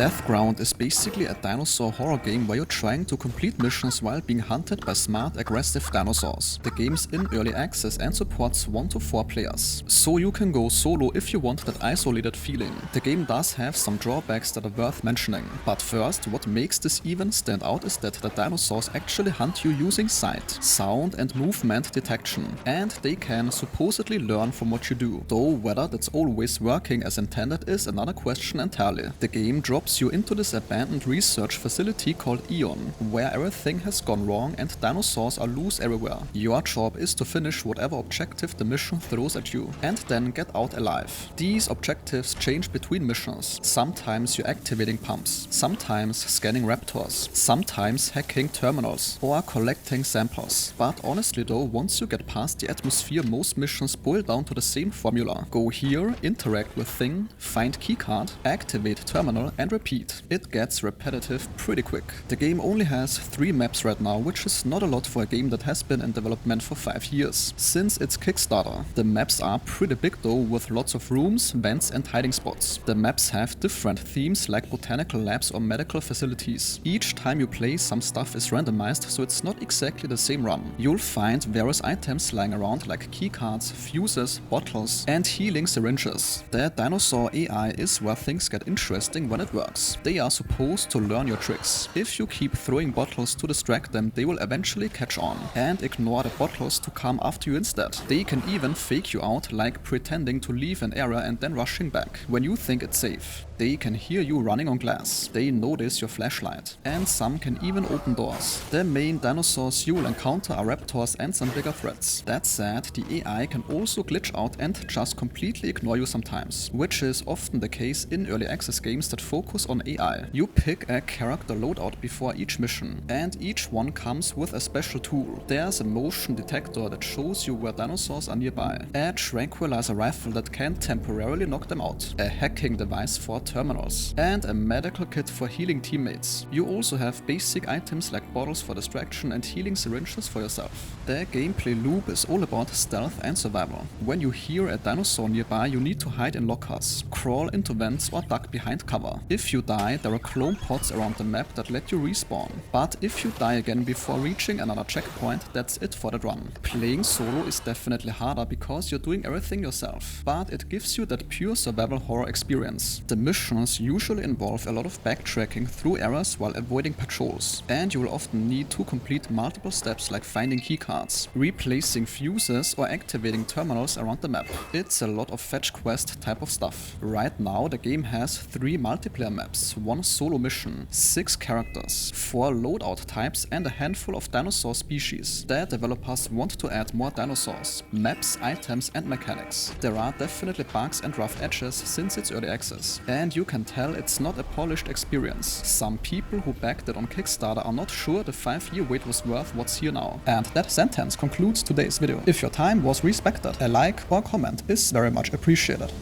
Deathground is basically a dinosaur horror game where you're trying to complete missions while being hunted by smart, aggressive dinosaurs. The game's in early access and supports 1 to 4 players, so you can go solo if you want that isolated feeling. The game does have some drawbacks that are worth mentioning, but first, what makes this even stand out is that the dinosaurs actually hunt you using sight, sound and movement detection, and they can supposedly learn from what you do, though whether that's always working as intended is another question entirely. The game drops you into this abandoned research facility called AEON, where everything has gone wrong and dinosaurs are loose everywhere. Your job is to finish whatever objective the mission throws at you, and then get out alive. These objectives change between missions. Sometimes you're activating pumps, sometimes scanning raptors, sometimes hacking terminals, or collecting samples. But honestly though, once you get past the atmosphere, most missions boil down to the same formula. Go here, interact with thing, find keycard, activate terminal, and repeat. It gets repetitive pretty quick. The game only has 3 maps right now, which is not a lot for a game that has been in development for 5 years, since its Kickstarter. The maps are pretty big though, with lots of rooms, vents and hiding spots. The maps have different themes like botanical labs or medical facilities. Each time you play, some stuff is randomized, so it's not exactly the same run. You'll find various items lying around like keycards, fuses, bottles and healing syringes. The Dinosaur AI is where things get interesting when it works. They are supposed to learn your tricks. If you keep throwing bottles to distract them, they will eventually catch on and ignore the bottles to come after you instead. They can even fake you out, like pretending to leave an area and then rushing back when you think it's safe. They can hear you running on glass, they notice your flashlight, and some can even open doors. The main dinosaurs you'll encounter are raptors and some bigger threats. That said, the AI can also glitch out and just completely ignore you sometimes, which is often the case in early access games that focus on AI. You pick a character loadout before each mission, and each one comes with a special tool. There's a motion detector that shows you where dinosaurs are nearby, a tranquilizer rifle that can temporarily knock them out, a hacking device for terminals, and a medical kit for healing teammates. You also have basic items like bottles for distraction and healing syringes for yourself. The gameplay loop is all about stealth and survival. When you hear a dinosaur nearby, you need to hide in lockers, crawl into vents or duck behind cover. If you die, there are clone pods around the map that let you respawn. But if you die again before reaching another checkpoint, that's it for that run. Playing solo is definitely harder because you're doing everything yourself, but it gives you that pure survival horror experience. The missions usually involve a lot of backtracking through areas while avoiding patrols, and you will often need to complete multiple steps like finding keycards, replacing fuses or activating terminals around the map. It's a lot of fetch quest type of stuff. Right now the game has 3 multiplayer maps, 1 solo mission, 6 characters, 4 loadout types and a handful of dinosaur species. The developers want to add more dinosaurs, maps, items and mechanics. There are definitely bugs and rough edges since it's early access, and you can tell it's not a polished experience. Some people who backed it on Kickstarter are not sure the 5-year wait was worth what's here now. And that sentence concludes today's video. If your time was respected, a like or comment is very much appreciated.